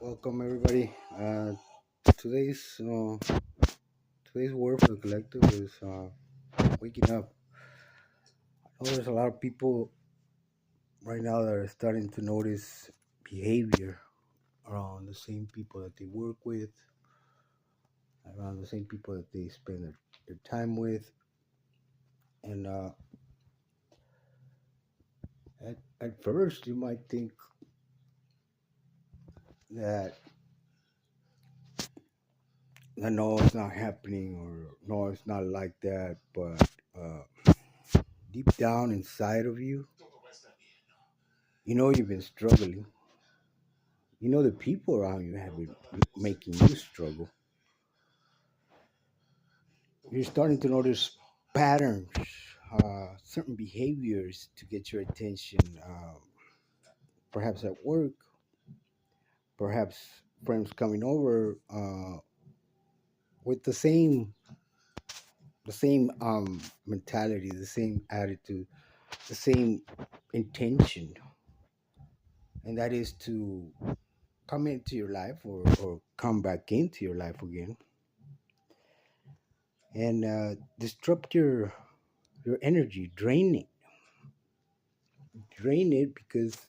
Welcome everybody. Today's uh, today's word for the collective is waking up. I know there's a lot of people right now that are starting to notice behavior around the same people that they work with, around the same people that they spend their time with, and at first you might think that no, it's not happening, or no, it's not like that, but deep down inside of you, you know you've been struggling. You know the people around you have been making you struggle. You're starting to notice patterns, certain behaviors to get your attention, perhaps at work, perhaps friends coming over with the same mentality, the same attitude, the same intention, and that is to come into your life, or come back into your life again, and disrupt your energy, drain it because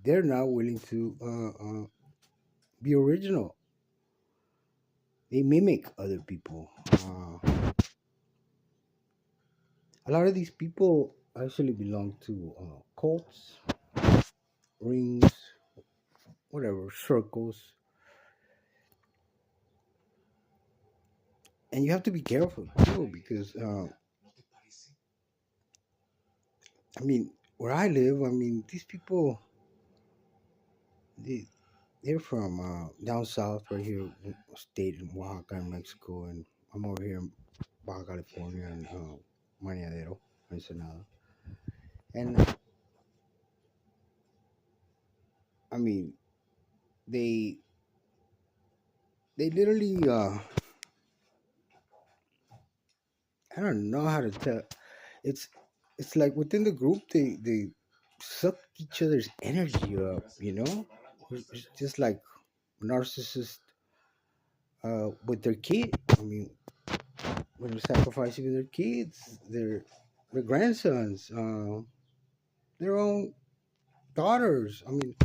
they're not willing to be original. They mimic other people. A lot of these people actually belong to cults, rings, whatever, circles. And you have to be careful too, because I mean, where I live, I mean, these people, they, they're from down south, right here, state in Oaxaca, in Mexico, and I'm over here in Baja California, and Maniadero, Ensenada. And I mean, they they literally I don't know how to tell. It's it's like within the group they suck each other's energy up. It's just like narcissists with their kid. I mean, when they're sacrificing their kids, their grandsons, their own daughters. I mean,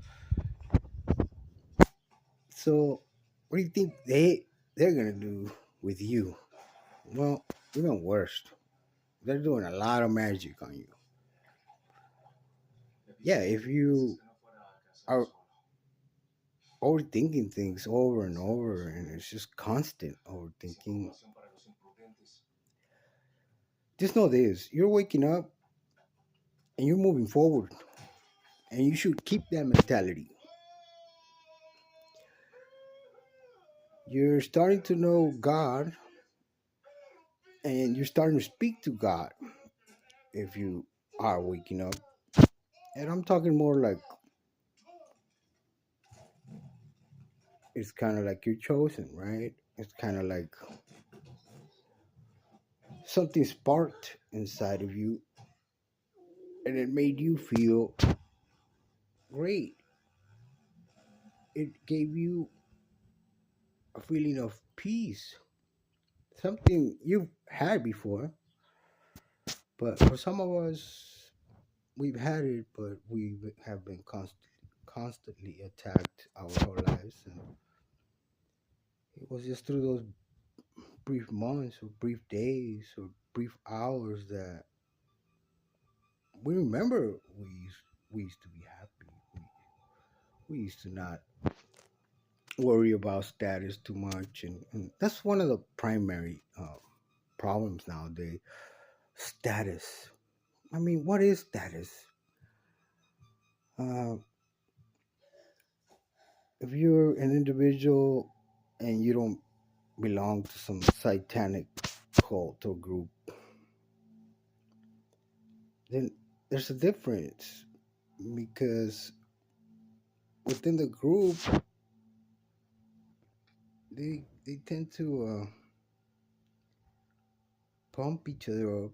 so what do you think they're gonna do with you? Well, even worse. They're doing a lot of magic on you. Yeah, if you are overthinking things over and over, and it's just constant overthinking, just know this: you're waking up and you're moving forward, and you should keep that mentality. You're starting to know God, and you're starting to speak to God if you are waking up. And I'm talking more like it's kind of like you're chosen, right? It's kind of like something sparked inside of you, and it made you feel great. It gave you a feeling of peace, something you've had before, but for some of us, we've had it, but we have been constantly attacked our whole lives, and it was just through those brief months, or brief days, or brief hours that we remember we used to be happy. We used to not worry about status too much, and that's one of the primary problems nowadays. Status. I mean, what is status? Uh, if you're an individual and you don't belong to some satanic cult or group, then there's a difference, because within the group, they tend to pump each other up,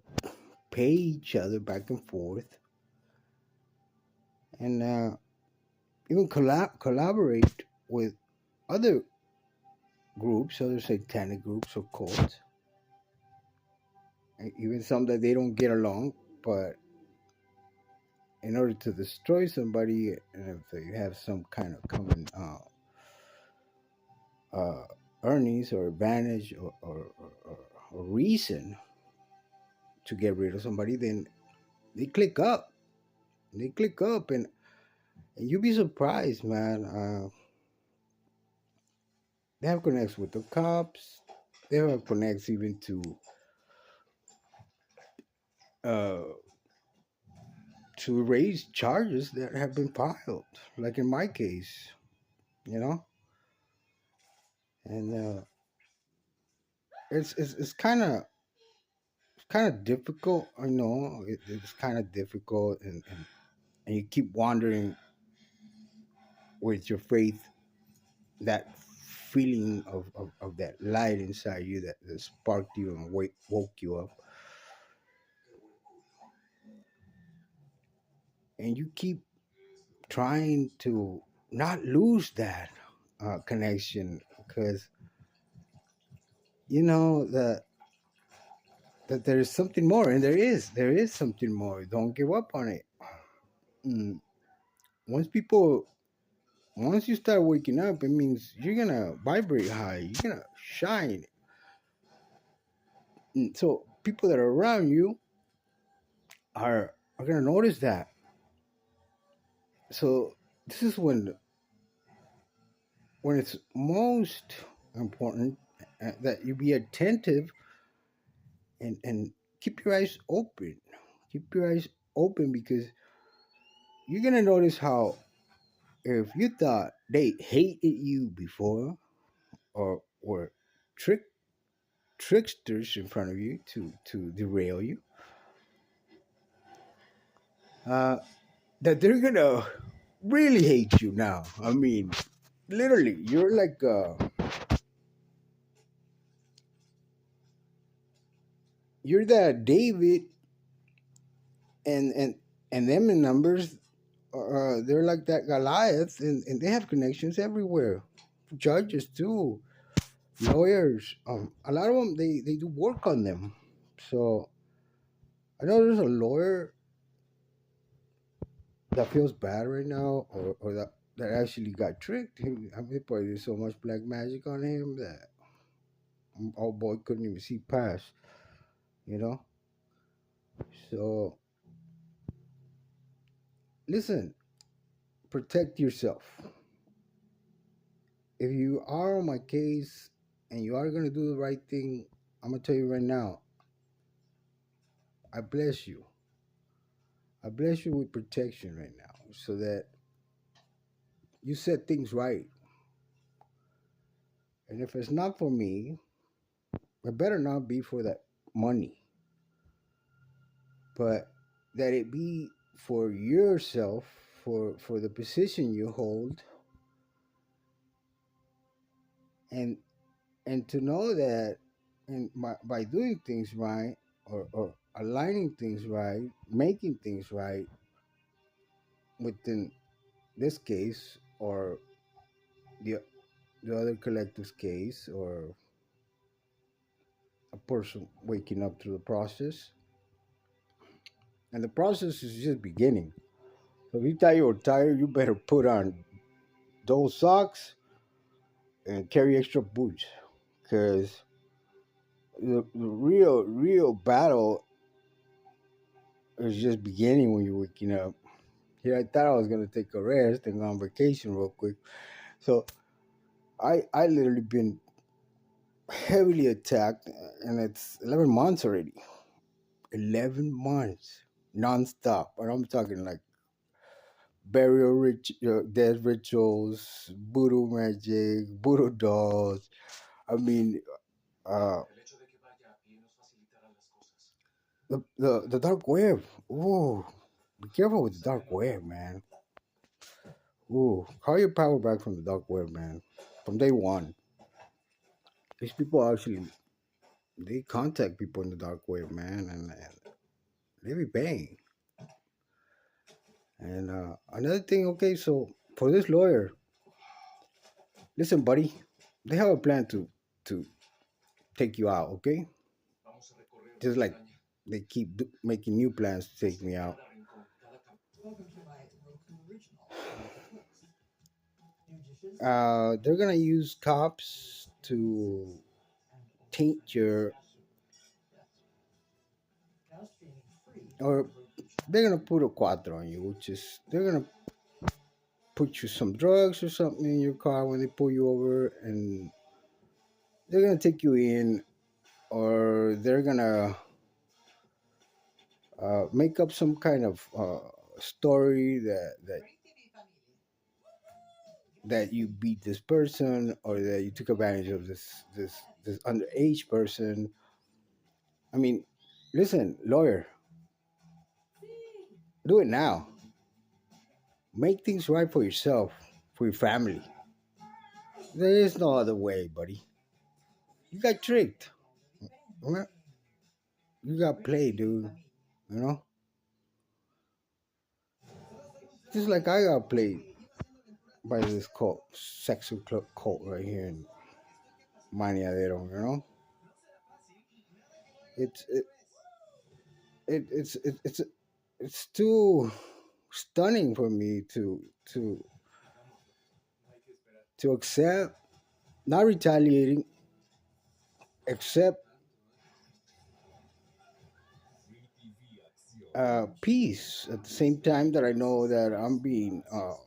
pay each other back and forth, and even collaborate with other groups, other satanic groups or cults, and even some that they don't get along, but in order to destroy somebody, and if they have some kind of common uh, earnings or advantage or reason to get rid of somebody, then they click up. They click up, and you'd be surprised, man. They have connects with the cops. They have connects even uh, to raise charges that have been filed, like in my case, you know. And it's kind of difficult. I know it's kind of difficult, and you keep wondering with your faith, that feeling of that light inside you that sparked you and woke you up, and you keep trying to not lose that connection, because you know that there is something more, and there is something more. Don't give up on it. Mm. once people Once you start waking up, it means you're gonna vibrate high, you're gonna shine. So people that are around you are gonna notice that. So this is when it's most important that you be attentive, and keep your eyes open. Keep your eyes open, because you're gonna notice how, if you thought they hated you before, or were trick tricksters in front of you to derail you, uh, that they're gonna really hate you now. I mean, literally, you're that David, and and them in numbers. They're like that Goliath, and they have connections everywhere. Judges too, lawyers. A lot of them, they do work on them. So I know there's a lawyer that feels bad right now, or that actually got tricked. I mean, probably there's so much black magic on him that old boy couldn't even see past. You know. So listen, protect yourself. If you are on my case and you are gonna do the right thing, I'm gonna tell you right now, I bless you. I bless you with protection right now, so that you set things right. And if it's not for me, it better not be for that money, but that it be for yourself, for the position you hold, and and to know that, and by doing things right, or aligning things right, making things right within this case, or the the other collective's case, or a person waking up through the process, and the process is just beginning. So if you thought you were tired, you better put on those socks and carry extra boots, because the real battle is just beginning when you're waking up. Here, I thought I was gonna take a rest and go on vacation real quick. So I literally been heavily attacked, and it's 11 months already. 11 months nonstop, and I'm talking like death rituals, voodoo magic, voodoo dolls. I mean, uh, the dark web. Ooh, be careful with the dark web, man. Ooh, call your power back from the dark web, man. From day one, these people actually, they contact people in the dark web, man, and they be paying. And another thing, okay, so for this lawyer, listen, buddy, they have a plan to take you out, okay? Just like they keep making new plans to take me out. They're gonna use cops to taint your, or they're gonna put a cuatro on you, which is they're gonna put you some drugs or something in your car when they pull you over, and they're gonna take you in, or they're gonna make up some kind of story that you beat this person, or that you took advantage of this underage person. I mean, listen, lawyer, do it now. Make things right for yourself, for your family. There is no other way, buddy. You got tricked. Well, you got played, dude. You know, just like I got played by this cult, sexual cult right here in Maniadero. You know, it's it, it it's too stunning for me to accept, not retaliating, accept peace at the same time that I know that I'm being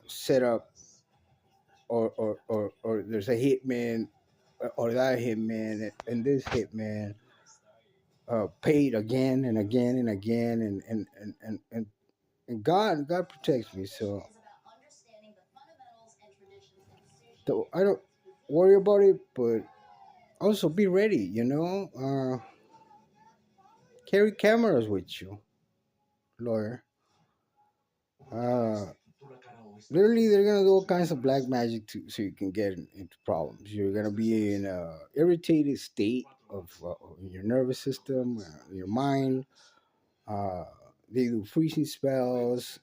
set up, or there's a hitman, or that hitman and this hitman paid again and again and again, and God protects me, so I don't worry about it, but also be ready, carry cameras with you, lawyer. uh Literally, they're gonna do all kinds of black magic so you can get into problems. You're gonna be in a irritated state of your nervous system, your mind. Uh, they do freezing spells.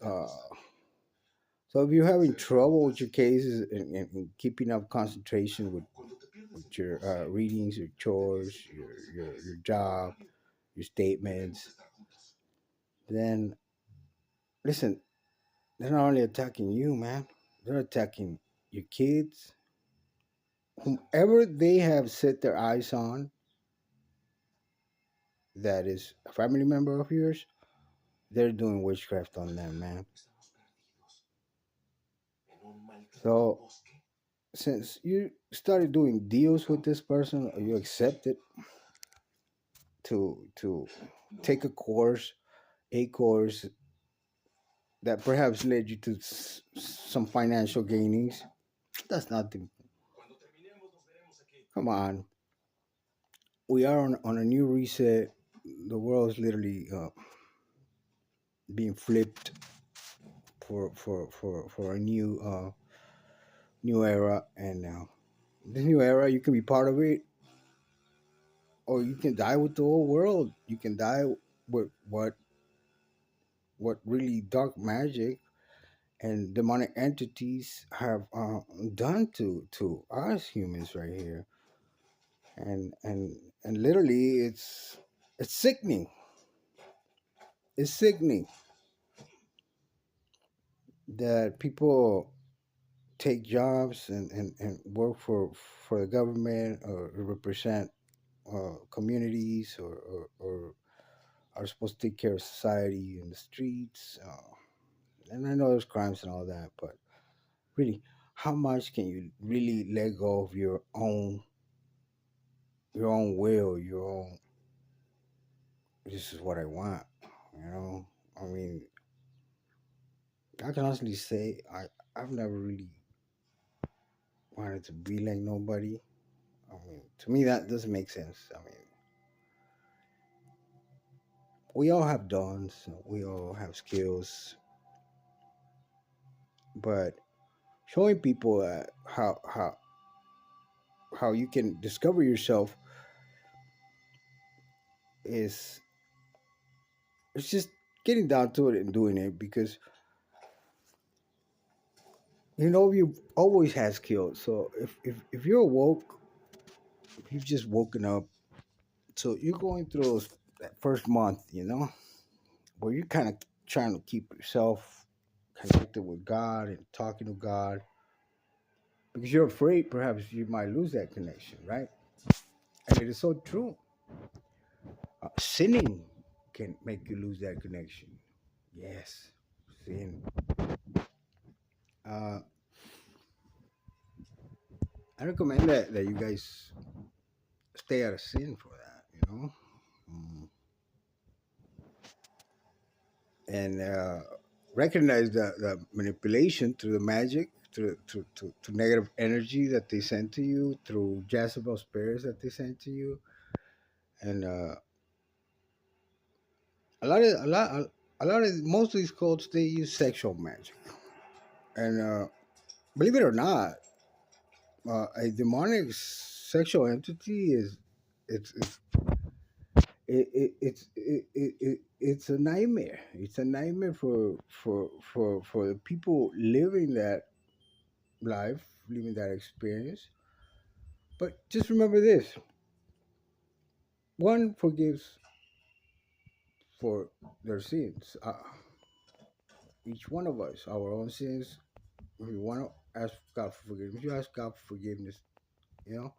So if you're having trouble with your cases and keeping up concentration with your readings, your chores, your job, your statements, then listen, they're not only attacking you, man. They're attacking your kids, whomever they have set their eyes on, that is a family member of yours. They're doing witchcraft on them, man. So since you started doing deals with this person, or you accepted to take a course that perhaps led you to some financial gainings, that's nothing. Come on, we are on a new reset. The world is literally being flipped for a new era, and this new era, you can be part of it, or you can die with the whole world. You can die with what really dark magic and demonic entities have done to us humans right here, and literally, it's sickening. It's sickening that people take jobs and work for the government, or represent communities, or are supposed to take care of society in the streets. And I know there's crimes and all that, but really, how much can you really let go of your own will, your own? This is what I want. You know, I mean, I can honestly say I've never really wanted to be like nobody. I mean, to me that doesn't make sense. I mean, we all have dawns, we all have skills, but showing people how you can discover yourself is, it's just getting down to it and doing it, because you always has skills. So if you're woke, if you've just woken up, so you're going through that first month, where you're kind of trying to keep yourself connected with God and talking to God because you're afraid perhaps you might lose that connection, right? And it is so true. Sinning can make you lose that connection. Yes, sin. Uh, I recommend that you guys stay out of sin for that. Mm. And recognize the manipulation through the magic, to negative energy that they send to you, through Jezebel spirits that they send to you, and a lot of most of these cults they use sexual magic, and believe it or not, a demonic sexual entity is it's it's a nightmare. It's a nightmare for the people living that life, living that experience. But just remember this: one forgives for their sins. Each one of us, our own sins. If you want to ask God for forgiveness, you ask God for forgiveness. You know,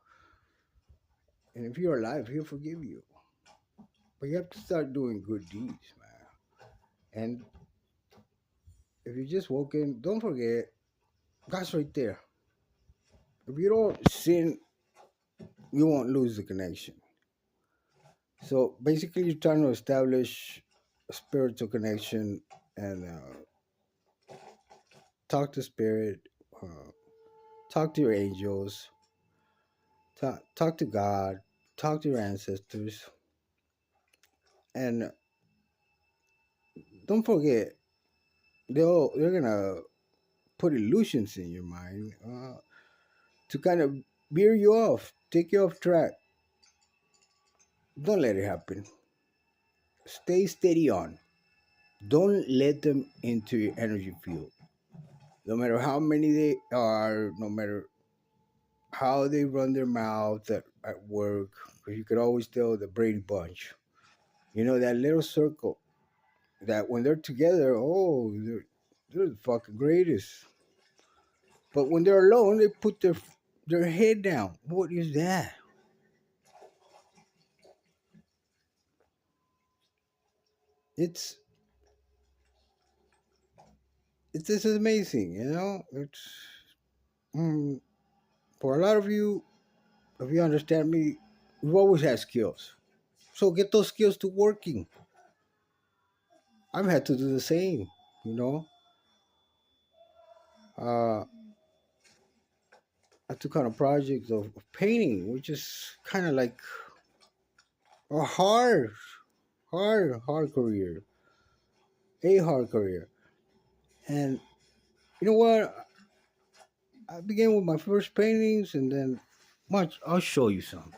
and if you're alive, He'll forgive you. But you have to start doing good deeds, man. And if you just woken, don't forget God's right there. If you don't sin, you won't lose the connection. So basically, you're trying to establish a spiritual connection and talk to spirit, uh, talk to your angels, talk to God, talk to your ancestors, and don't forget they're gonna put illusions in your mind to kind of veer you off, take you off track. Don't let it happen. Stay steady on. Don't let them into your energy field. No matter how many they are, no matter how they run their mouth at work, because you could always tell the Brady Bunch. That little circle that when they're together, oh, they're the fucking greatest. But when they're alone, they put their head down. What is that? It's it's this is amazing. It's mm, for a lot of you, if you understand me, we've always had skills. So get those skills to working. I've had to do the same. You know, uh, I took on a project of painting, which is kind of like a hard career, a hard career. And you know what? I began with my first paintings, and then much. I'll show you some.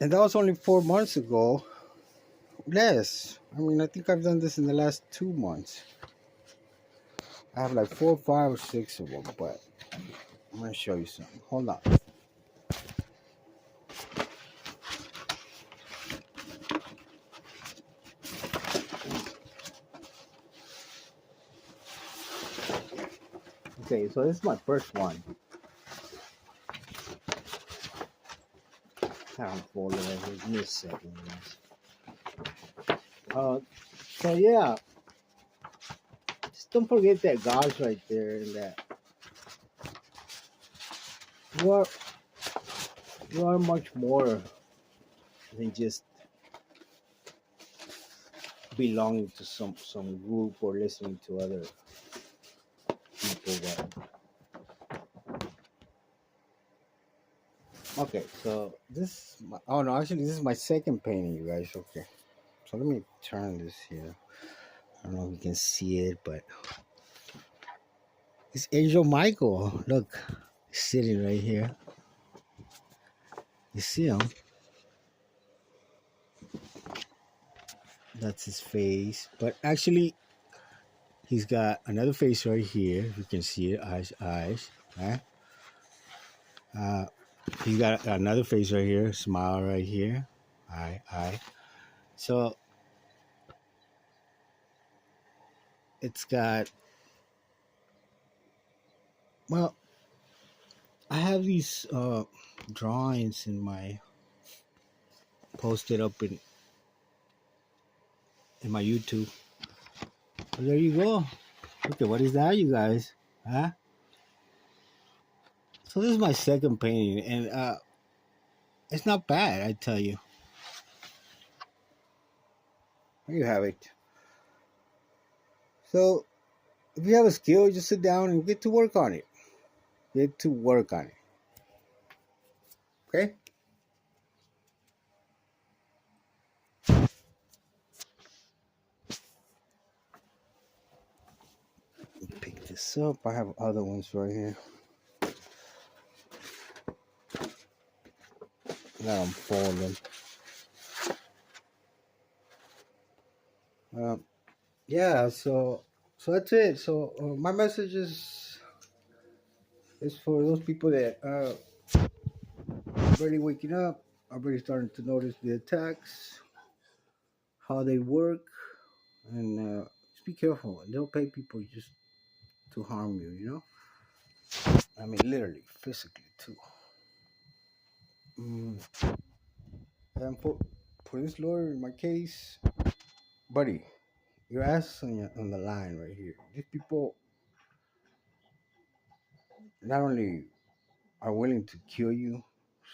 And that was only 4 months ago. Less. I mean, I think I've done this in the last 2 months. I have like 4, 5, or 6 of them, but I'm gonna show you something. Hold on. Okay, so this is my first one. I don't follow it. Give me a second, guys. So yeah, just don't forget that God's right there, and that you are you are much more than just belonging to some group or listening to other people. Okay, so oh no, actually this is my second painting, you guys. Okay, so let me turn this here. I don't know if you can see it, but it's Angel Michael. Look, he's sitting right here. You see him? That's his face. But actually, he's got another face right here. You can see it, eyes. Right? Uh, he's got another face right here, smile right here, eye. So it's got, well, I have these drawings in my posted up in my YouTube. Well, there you go. Okay, what is that, you guys? Huh? So this is my second painting, and it's not bad, I tell you. There you have it. So if you have a skill, just sit down and get to work on it. Get to work on it. Okay. Pick this up. I have other ones right here. Now I'm folding. Yeah. So that's it. So my message is for those people that already waking up, already starting to notice the attacks, how they work, and just be careful. They'll pay people just to harm you. You know. I mean, literally, physically too. Mm. And for this lawyer, in my case, buddy, your ass is on the line right here. These people not only are willing to kill you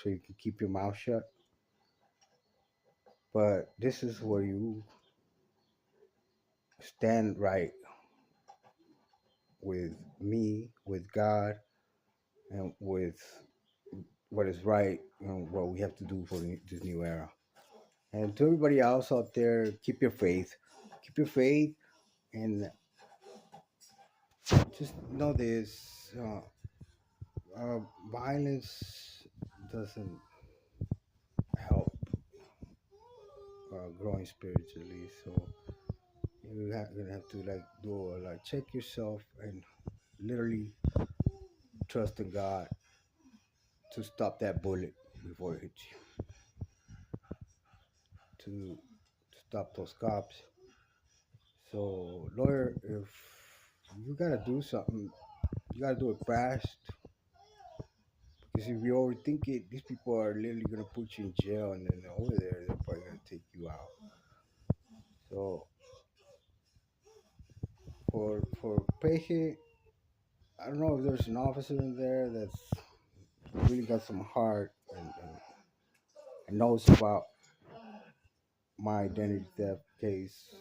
so you can keep your mouth shut, but this is where you stand right with me, with God, and with what is right and what we have to do for this new era. And to everybody else out there, keep your faith. Keep your faith, and just know this: violence doesn't help growing spiritually. So you're gonna have to like do like check yourself and literally trust in God to stop that bullet before it hits you, to stop those cops. So, lawyer, if you gotta do something, you gotta do it fast. Because if you overthink it, these people are literally gonna put you in jail, and then over there, they're probably gonna take you out. So, for Peje, I don't know if there's an officer in there that's really got some heart and knows about my identity theft case.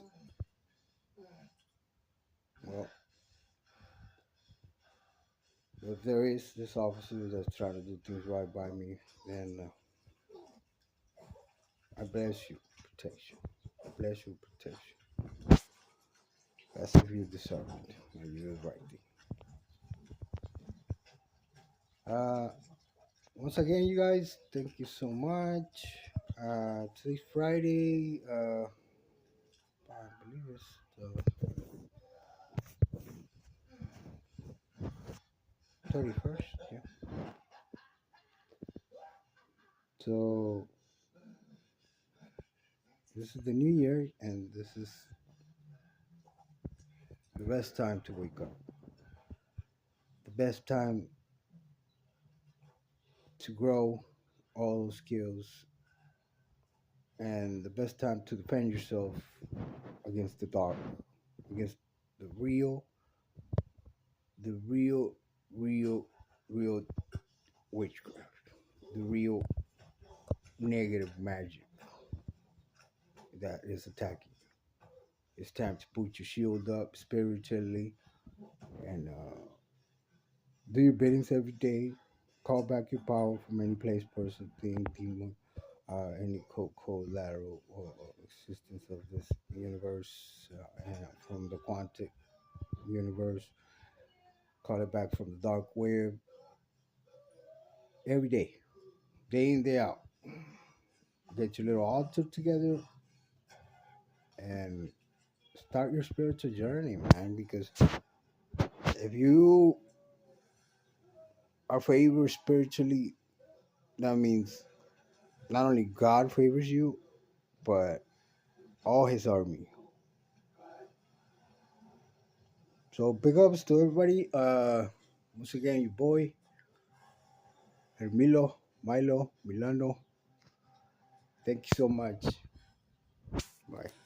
Well, if there is this officer that's trying to do things right by me, then I bless you, protection. I bless you, protection. That's if you deserve it and you do the right thing. Uh, Once again, you guys, thank you so much. Today's Friday. I believe it's the 31st. Yeah. So this is the new year, and this is the best time to wake up. The best time to grow all those skills, and the best time to defend yourself against the dark, against the the real, real, real witchcraft, the real negative magic that is attacking you. It's time to put your shield up spiritually and do your biddings every day. Call back your power from any place, person, thing, demon, any collateral or existence of this universe and from the quantic universe. Call it back from the dark web every day in, day out. Get your little altar together start your spiritual journey, man. Because if you are favored spiritually, that means not only God favors you, but all His army. So big ups to everybody. Once again, your boy Hermilo, Milo, Milano. Thank you so much. Bye.